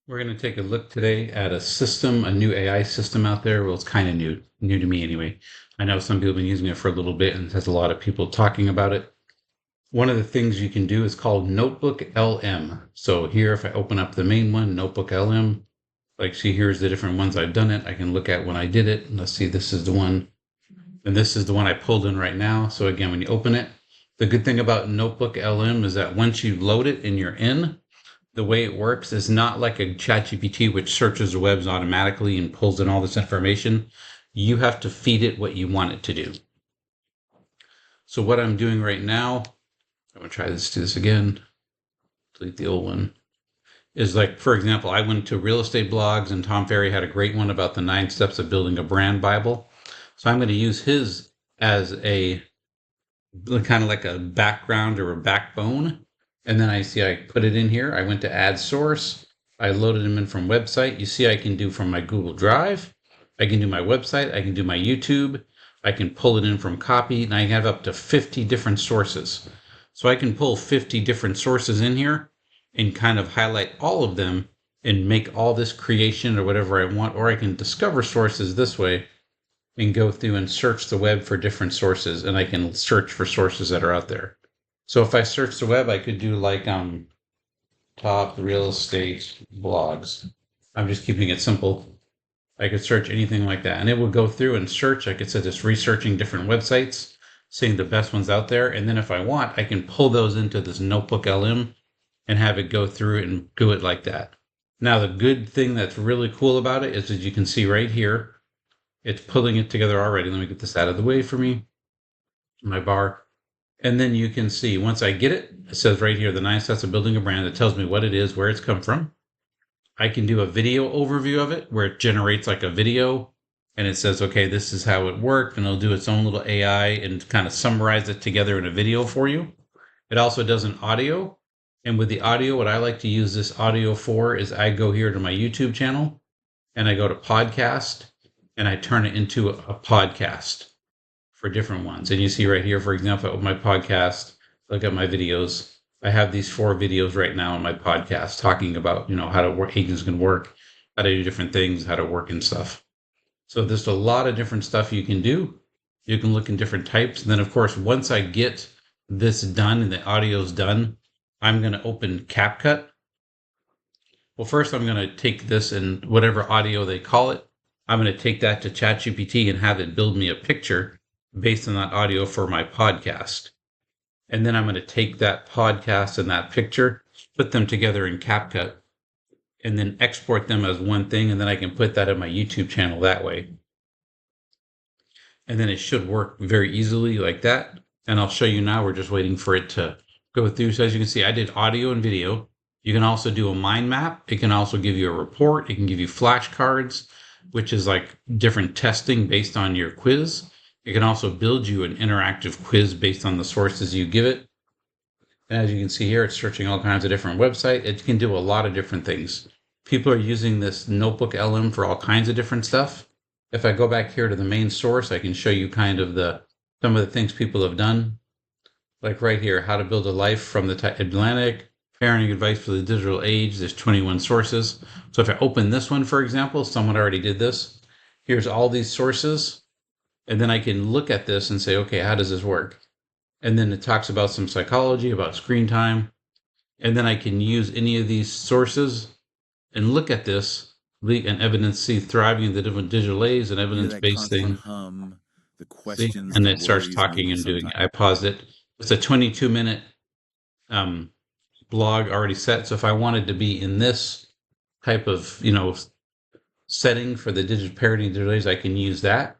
We're going to take a look today at a system, a new AI system out there. Well, it's kind of new to me anyway. I know some people have been using it for a little bit and there's a lot of people talking about it. One of the things you can do is called Notebook LM. So here, if I open up the main one, Notebook LM, like see, here's the different ones I've done it. I can look at when I did it. Let's see, this is the one, and this is the one I pulled in right now. So again, when you open it, the good thing about Notebook LM is that once you load it and you're in, the way it works is not like a ChatGPT, which searches the webs automatically and pulls in all this information. You have to feed it what you want it to do. So what I'm doing right now, I'm going to try this, do this again, delete the old one, is like, for example, I went to real estate blogs and Tom Ferry had a great one about the 9 steps of building a brand Bible. So I'm going to use his as a kind of like a background or a backbone. And then I see I put it in here. I went to add source. I loaded them in from website. You see I can do from my Google Drive. I can do my website. I can do my YouTube. I can pull it in from copy. And I have up to 50 different sources. So I can pull 50 different sources in here and kind of highlight all of them and make all this creation or whatever I want. Or I can discover sources this way and go through and search the web for different sources. And I can search for sources that are out there. So if I search the web, I could do like top real estate blogs. I'm just keeping it simple. I could search anything like that, and it would go through and search. I could set this researching different websites, seeing the best ones out there, and then if I want, I can pull those into this Notebook LM and have it go through and do it like that. Now, the good thing that's really cool about it is, as you can see right here, it's pulling it together already. Let me get this out of the way for me, my bar. And then you can see once I get it, it says right here, the 9 steps of building a brand. It tells me what it is, where it's come from. I can do a video overview of it where it generates like a video and it says, okay, this is how it worked. And it'll do its own little AI and kind of summarize it together in a video for you. It also does an audio. And with the audio, what I like to use this audio for is I go here to my YouTube channel and I go to podcast and I turn it into a podcast for different ones. And you see right here, for example, my podcast, look at my videos. I have these 4 videos right now on my podcast talking about, how to work, agents can work, how to do different things, how to work and stuff. So there's a lot of different stuff you can do. You can look in different types. And then of course, once I get this done and the audio's done, I'm going to open CapCut. Well, first I'm going to take this and whatever audio they call it, I'm going to take that to ChatGPT and have it build me a picture based on that audio for my podcast. And then I'm going to take that podcast and that picture, put them together in CapCut, and then export them as one thing. And then I can put that in my YouTube channel that way. And then it should work very easily like that. And I'll show you now, we're just waiting for it to go through. So as you can see, I did audio and video. You can also do a mind map. It can also give you a report. It can give you flashcards, which is like different testing based on your quiz. It can also build you an interactive quiz based on the sources you give it. And as you can see here, it's searching all kinds of different websites. It can do a lot of different things. People are using this Notebook LM for all kinds of different stuff. If I go back here to the main source, I can show you kind of some of the things people have done. Like right here, how to build a life from the Atlantic, parenting advice for the digital age. There's 21 sources. So if I open this one, for example, someone already did this. Here's all these sources. And then I can look at this and say, okay, how does this work? And then it talks about some psychology, about screen time. And then I can use any of these sources and look at this and evidence see thriving in the different digital age and evidence-based thing. The questions, and it starts talking and doing it. I paused it. It's a 22-minute blog already set. So if I wanted to be in this type of, setting for the digital parenting digital age, I can use that.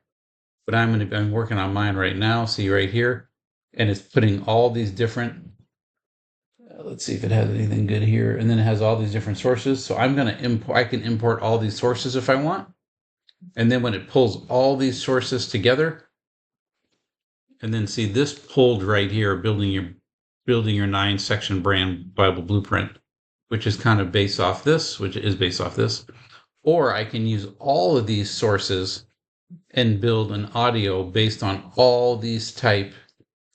But I'm working on mine right now. See right here, and it's putting all these different. Let's see if it has anything good here, and then it has all these different sources. So I'm going to import. I can import all these sources if I want, and then when it pulls all these sources together, and then see this pulled right here, building your 9-section brand Bible blueprint, which is kind of based off this, or I can use all of these sources and build an audio based on all these type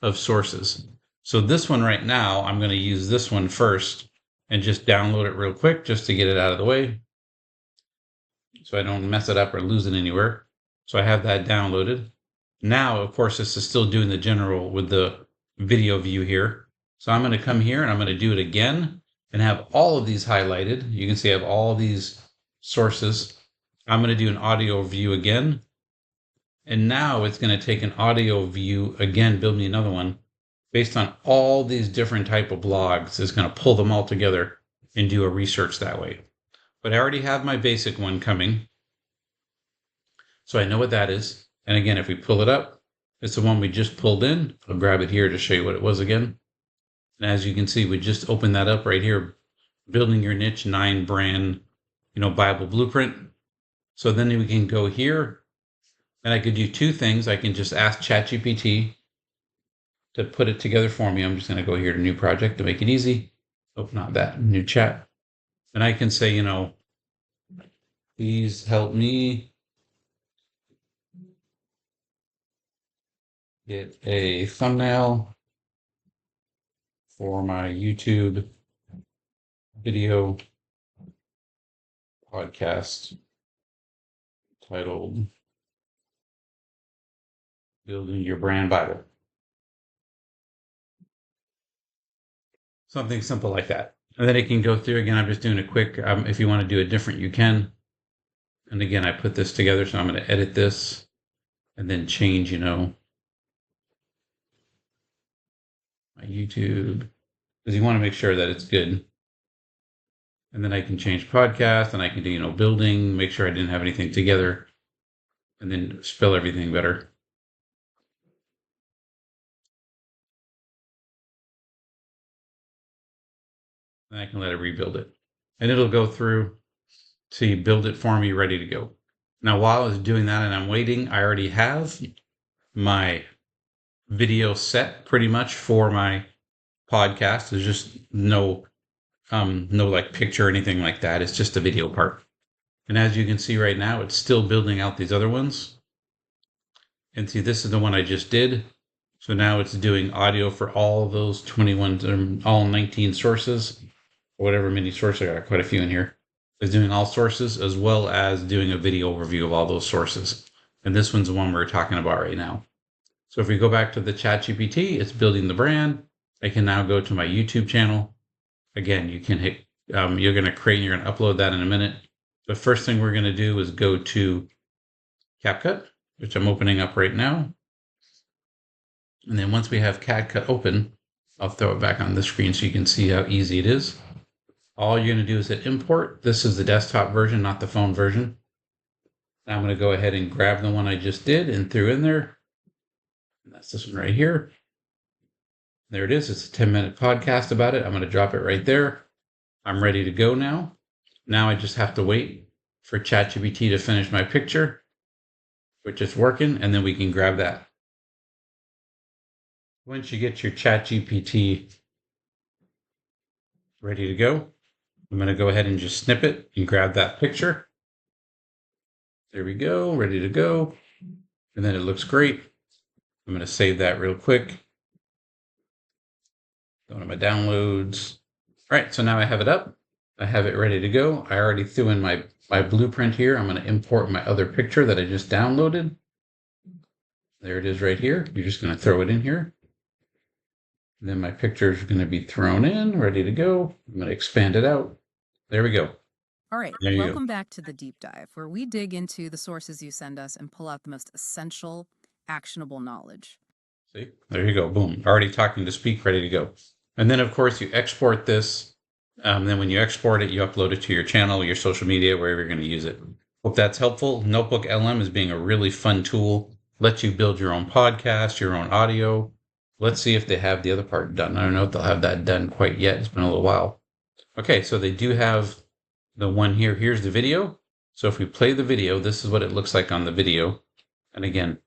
of sources. So this one right now, I'm going to use this one first and just download it real quick just to get it out of the way so I don't mess it up or lose it anywhere. So I have that downloaded. Now, of course, this is still doing the general with the video view here. So I'm going to come here and I'm going to do it again and have all of these highlighted. You can see I have all these sources. I'm going to do an audio view again. And now it's going to take an audio view again, build me another one based on all these different type of blogs. It's going to pull them all together and do a research that way. But I already have my basic one coming. So I know what that is. And again, if we pull it up, it's the one we just pulled in. I'll grab it here to show you what it was again. And as you can see, we just opened that up right here, building your niche 9 brand, Bible blueprint. So then we can go here and I could do 2 things. I can just ask ChatGPT to put it together for me. I'm just going to go here to new project to make it easy. Oh, not that, new chat. And I can say, please help me get a thumbnail for my YouTube video podcast titled Building Your Brand Bible. Something simple like that. And then it can go through again. I'm just doing a quick, if you want to do it different, you can. And again, I put this together, so I'm going to edit this and then change, my YouTube, because you want to make sure that it's good. And then I can change podcast and I can do, building, make sure I didn't have anything together and then spell everything better. And I can let it rebuild it. And it'll go through to build it for me, ready to go. Now, while I was doing that and I'm waiting, I already have my video set pretty much for my podcast. There's just no like picture or anything like that. It's just the video part. And as you can see right now, it's still building out these other ones. And see, this is the one I just did. So now it's doing audio for all those 21, all 19 sources, or whatever many sources. I got quite a few in here. It's doing all sources as well as doing a video overview of all those sources. And this one's the one we're talking about right now. So if we go back to the ChatGPT, it's building the brand. I can now go to my YouTube channel. Again, you can hit, you're going to create, you're going to upload that in a minute. The first thing we're going to do is go to CapCut, which I'm opening up right now. And then once we have CapCut open, I'll throw it back on the screen so you can see how easy it is. All you're going to do is hit import. This is the desktop version, not the phone version. Now I'm going to go ahead and grab the one I just did and threw in there. And that's this one right here. There it is. It's a 10-minute podcast about it. I'm going to drop it right there. I'm ready to go now. Now I just have to wait for ChatGPT to finish my picture, which is working, and then we can grab that. Once you get your ChatGPT ready to go, I'm going to go ahead and just snip it and grab that picture. There we go, ready to go. And then it looks great. I'm going to save that real quick. Go to my downloads. All right, so now I have it up. I have it ready to go. I already threw in my blueprint here. I'm going to import my other picture that I just downloaded. There it is right here. You're just going to throw it in here. And then my picture is going to be thrown in, ready to go. I'm going to expand it out. There we go. All right, welcome back to the deep dive, where we dig into the sources you send us and pull out the most essential, actionable knowledge. See, there you go. Boom. Already talking to speak, ready to go. And then, of course, you export this. Then when you export it, you upload it to your channel, your social media, wherever you're going to use it. Hope that's helpful. Notebook LM is being a really fun tool. Lets you build your own podcast, your own audio. Let's see if they have the other part done. I don't know if they'll have that done quite yet. It's been a little while. Okay, so they do have the one here. Here's the video. So if we play the video, this is what it looks like on the video. And again,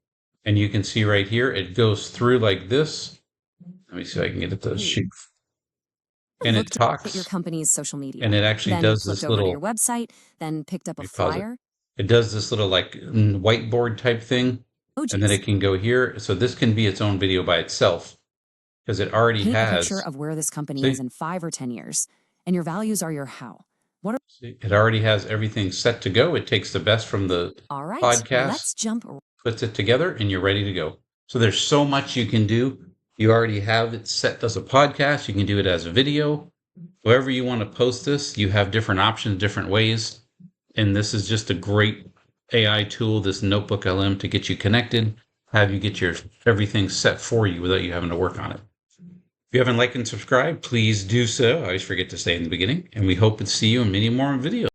and you can see right here, it goes through like this. Let me see if I can get it to shoot. And it talks at your company's social media, and it actually does this little to your website, then picked up a flyer. It does this little like whiteboard type thing, and then it can go here. So this can be its own video by itself because it already has a picture of where this company is in 5 or 10 years, and your values are your how. It already has everything set to go. It takes the best from the All right, podcast, let's jump. puts it together, and you're ready to go. So there's so much you can do. You already have it set as a podcast. You can do it as a video. Wherever you want to post this, you have different options, different ways. And this is just a great AI tool, this Notebook LM, to get you connected, have you get your everything set for you without you having to work on it. If you haven't liked and subscribed, please do so. I always forget to say in the beginning, and we hope to see you in many more videos.